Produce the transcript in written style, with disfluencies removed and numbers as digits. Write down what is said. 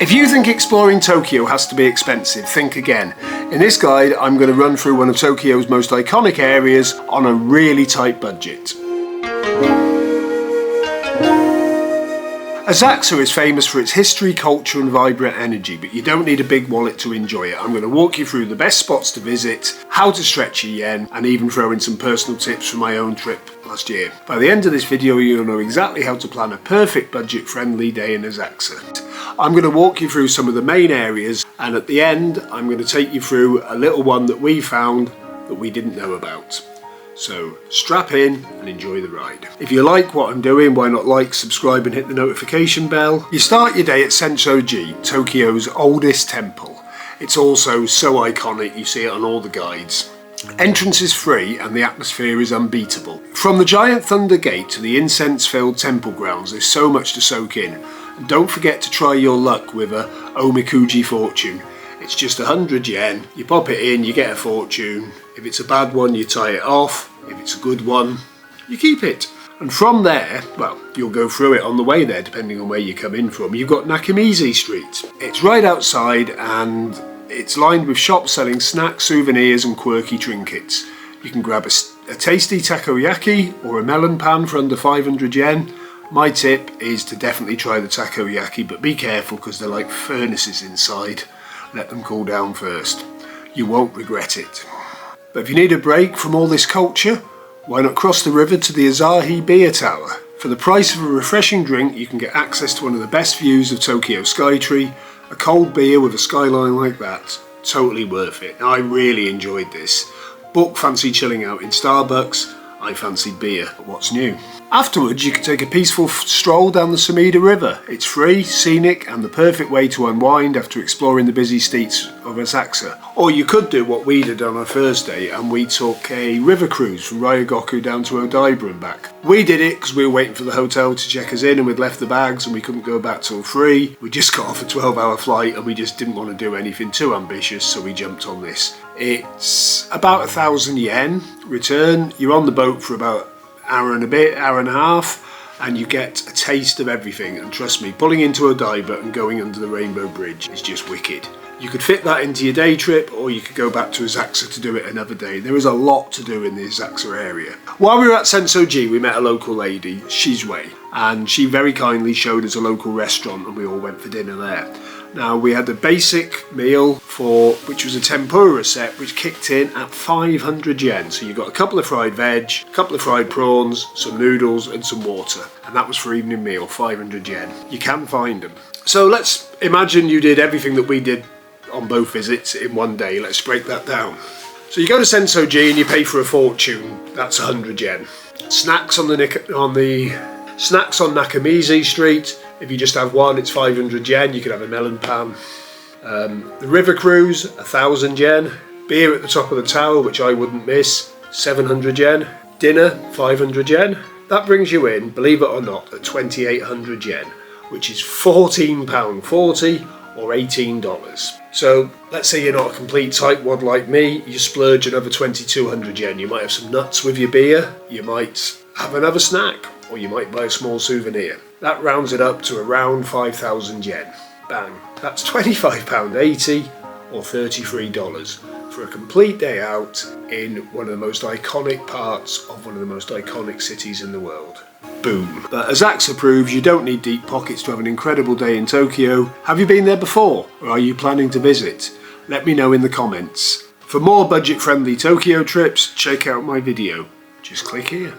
If you think exploring Tokyo has to be expensive, think again. In this guide, I'm going to run through one of Tokyo's most iconic areas on a really tight budget. Asakusa is famous for its history, culture and vibrant energy, but you don't need a big wallet to enjoy it. I'm going to walk you through the best spots to visit, how to stretch your yen, and even throw in some personal tips from my own trip last year. By the end of this video, you'll know exactly how to plan a perfect budget-friendly day in Asakusa. I'm going to walk you through some of the main areas, and at the end, I'm going to take you through a little one that we found that we didn't know about. So strap in and enjoy the ride. If you like what I'm doing, why not like, subscribe and hit the notification bell. You start your day at Sensoji, Tokyo's oldest temple. It's also so iconic, you see it on all the guides. Entrance is free and the atmosphere is unbeatable. From the giant thunder gate to the incense-filled temple grounds, there's so much to soak in. And don't forget to try your luck with a Omikuji fortune. It's just 100 yen, you pop it in, you get a fortune. If it's a bad one, you tie it off. If it's a good one, you keep it. And from there, well, you'll go through it on the way there, depending on where you come in from. You've got Nakamizi Street. It's right outside and it's lined with shops selling snacks, souvenirs and quirky trinkets. You can grab a tasty takoyaki or a melon pan for under 500 yen. My tip is to definitely try the takoyaki, but be careful because they're like furnaces inside. Let them cool down first. You won't regret it. But if you need a break from all this culture, why not cross the river to the Asahi Beer Tower? For the price of a refreshing drink, you can get access to one of the best views of Tokyo Skytree. A cold beer with a skyline like that, totally worth it. I really enjoyed this. Book fancy chilling out in Starbucks, I fancy beer. But what's new? Afterwards, you can take a peaceful stroll down the Sumida River. It's free, scenic, and the perfect way to unwind after exploring the busy streets of Asakusa. Or you could do what we did on our first day, and we took a river cruise from Ryogoku down to Odaiba and back. We did it because we were waiting for the hotel to check us in, and we'd left the bags, and we couldn't go back till 3. We just got off a 12-hour flight, and we just didn't want to do anything too ambitious, so we jumped on this. It's about 1,000 yen return. You're on the boat for about hour and a bit, hour and a half, and you get a taste of everything. And trust me, pulling into Odaiba and going under the Rainbow Bridge is just wicked. You could fit that into your day trip, or you could go back to Asakusa to do it another day. There is a lot to do in the Asakusa area. While we were at Sensoji, we met a local lady, Shizue, and she very kindly showed us a local restaurant and we all went for dinner there. Now we had a basic meal which was a tempura set, which kicked in at 500 yen. So you got a couple of fried veg, a couple of fried prawns, some noodles and some water. And that was for evening meal, 500 yen. You can find them. So let's imagine you did everything that we did on both visits in one day. Let's break that down. So you go to Sensoji and you pay for a fortune. That's 100 yen. Snacks on Nakamizi Street. If you just have one, it's 500 yen. You could have a melon pan. The river cruise, 1,000 yen. Beer at the top of the tower, which I wouldn't miss, 700 yen. Dinner, 500 yen. That brings you in, believe it or not, at 2,800 yen, which is £14.40 or $18. So let's say you're not a complete tightwad like me, you splurge another 2,200 yen. You might have some nuts with your beer, you might have another snack, or you might buy a small souvenir. That rounds it up to around 5,000 yen. Bang. That's £25.80 or $33 for a complete day out in one of the most iconic parts of one of the most iconic cities in the world. Boom. But as Asakusa proves, you don't need deep pockets to have an incredible day in Tokyo. Have you been there before, or are you planning to visit? Let me know in the comments. For more budget-friendly Tokyo trips, check out my video. Just click here.